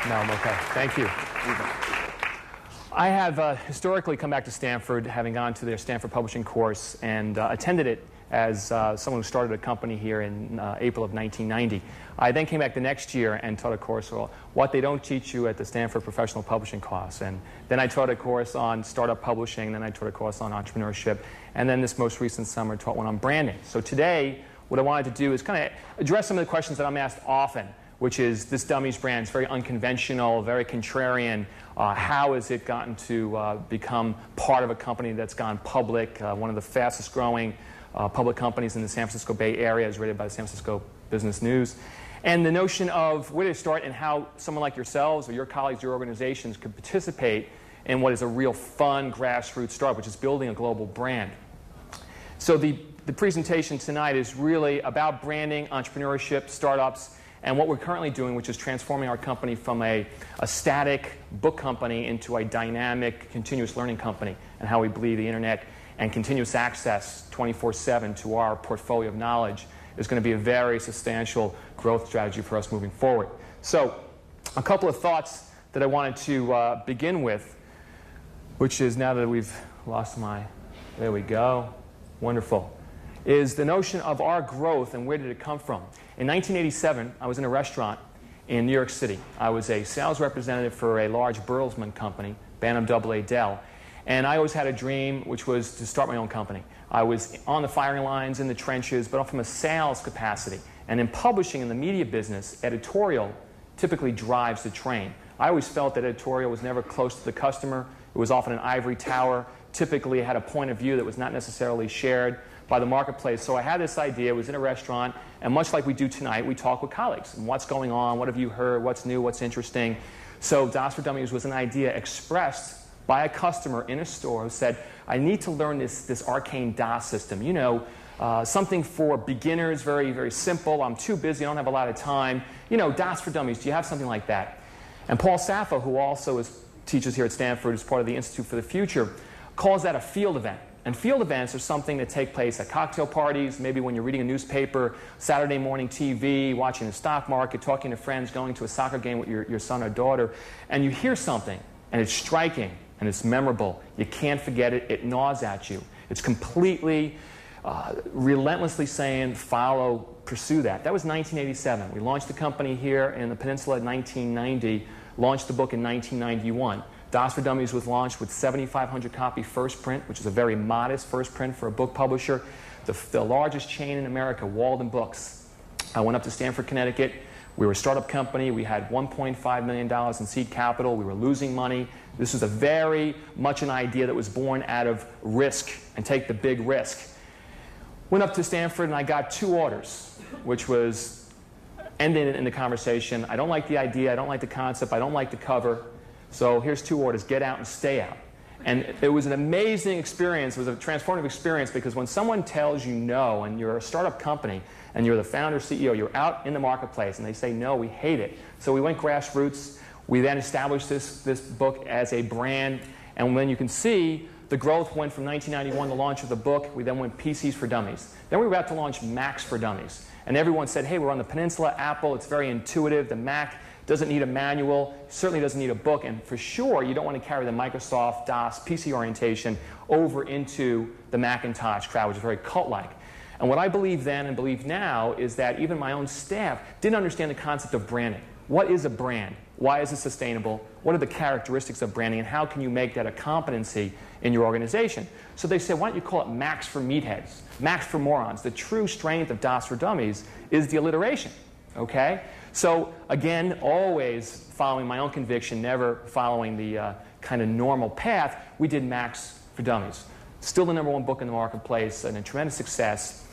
No, I'm okay. Thank you. I have historically come back to Stanford, having gone to their Stanford Publishing course and attended it as someone who started a company here in April of 1990. I then came back the next year and taught a course on what they don't teach you at the Stanford Professional Publishing course. And then I taught a course on startup publishing, then I taught a course on entrepreneurship, and then this most recent summer taught one on branding. So today, what I wanted to do is kind of address some of the questions that I'm asked often, which is this Dummies brand is very unconventional, very contrarian. How has it gotten to become part of a company that's gone public, one of the fastest growing public companies in the San Francisco Bay Area, as rated by the San Francisco Business News. And the notion of where to start and how someone like yourselves or your colleagues, your organizations could participate in what is a real fun grassroots startup, which is building a global brand. So the presentation tonight is really about branding, entrepreneurship, startups, and what we're currently doing, which is transforming our company from a static book company into a dynamic, continuous learning company, and how we believe the internet and continuous access 24/7 to our portfolio of knowledge is going to be a very substantial growth strategy for us moving forward. So a couple of thoughts that I wanted to begin with, which is now that we've lost my, there we go, wonderful, is the notion of our growth and where did it come from. In 1987, I was in a restaurant in New York City. I was a sales representative for a large Bertelsmann company, Bantam AA Dell, and I always had a dream, which was to start my own company. I was on the firing lines, in the trenches, but from a sales capacity. And in publishing, in the media business, editorial typically drives the train. I always felt that editorial was never close to the customer. It was often an ivory tower. Typically, it had a point of view that was not necessarily shared by the marketplace. So I had this idea, was in a restaurant, and much like we do tonight, we talk with colleagues. And what's going on? What have you heard? What's new? What's interesting? So DOS for Dummies was an idea expressed by a customer in a store who said, I need to learn this arcane DOS system. You know, something for beginners, very, very simple. I'm too busy. I don't have a lot of time. You know, DOS for Dummies. Do you have something like that? And Paul Saffo, who also teaches here at Stanford as part of the Institute for the Future, calls that a field event. And field events are something that take place at cocktail parties, maybe when you're reading a newspaper, Saturday morning TV, watching the stock market, talking to friends, going to a soccer game with your son or daughter, and you hear something, and it's striking, and it's memorable. You can't forget it. It gnaws at you. It's completely, relentlessly saying, follow, pursue that. That was 1987. We launched the company here in the Peninsula in 1990, launched the book in 1991. DOS for Dummies was launched with 7,500 copy first print, which is a very modest first print for a book publisher. The largest chain in America, Walden Books. I went up to Stamford, Connecticut. We were a startup company. We had $1.5 million in seed capital. We were losing money. This was a very much an idea that was born out of risk and take the big risk. Went up to Stanford and I got 2 orders, which was ended in the conversation. I don't like the idea. I don't like the concept. I don't like the cover. So here's 2 orders, get out and stay out. And it was an amazing experience. It was a transformative experience because when someone tells you no and you're a startup company and you're the founder, CEO, you're out in the marketplace and they say no, we hate it. So we went grassroots. We then established this book as a brand. And when you can see, the growth went from 1991, the launch of the book. We then went PCs for Dummies. Then we were about to launch Macs for Dummies. And everyone said, hey, we're on the Peninsula, Apple, it's very intuitive. The Mac doesn't need a manual, certainly doesn't need a book, and for sure you don't want to carry the Microsoft DOS PC orientation over into the Macintosh crowd, which is very cult-like. And what I believe then and believe now is that even my own staff didn't understand the concept of branding. What is a brand? Why is it sustainable? What are the characteristics of branding, and how can you make that a competency in your organization? So they said, why don't you call it Macs for Meatheads, Macs for Morons? The true strength of DOS for Dummies is the alliteration, okay? So again, always following my own conviction, never following the kind of normal path, we did Macs for Dummies. Still the #1 book in the marketplace and a tremendous success.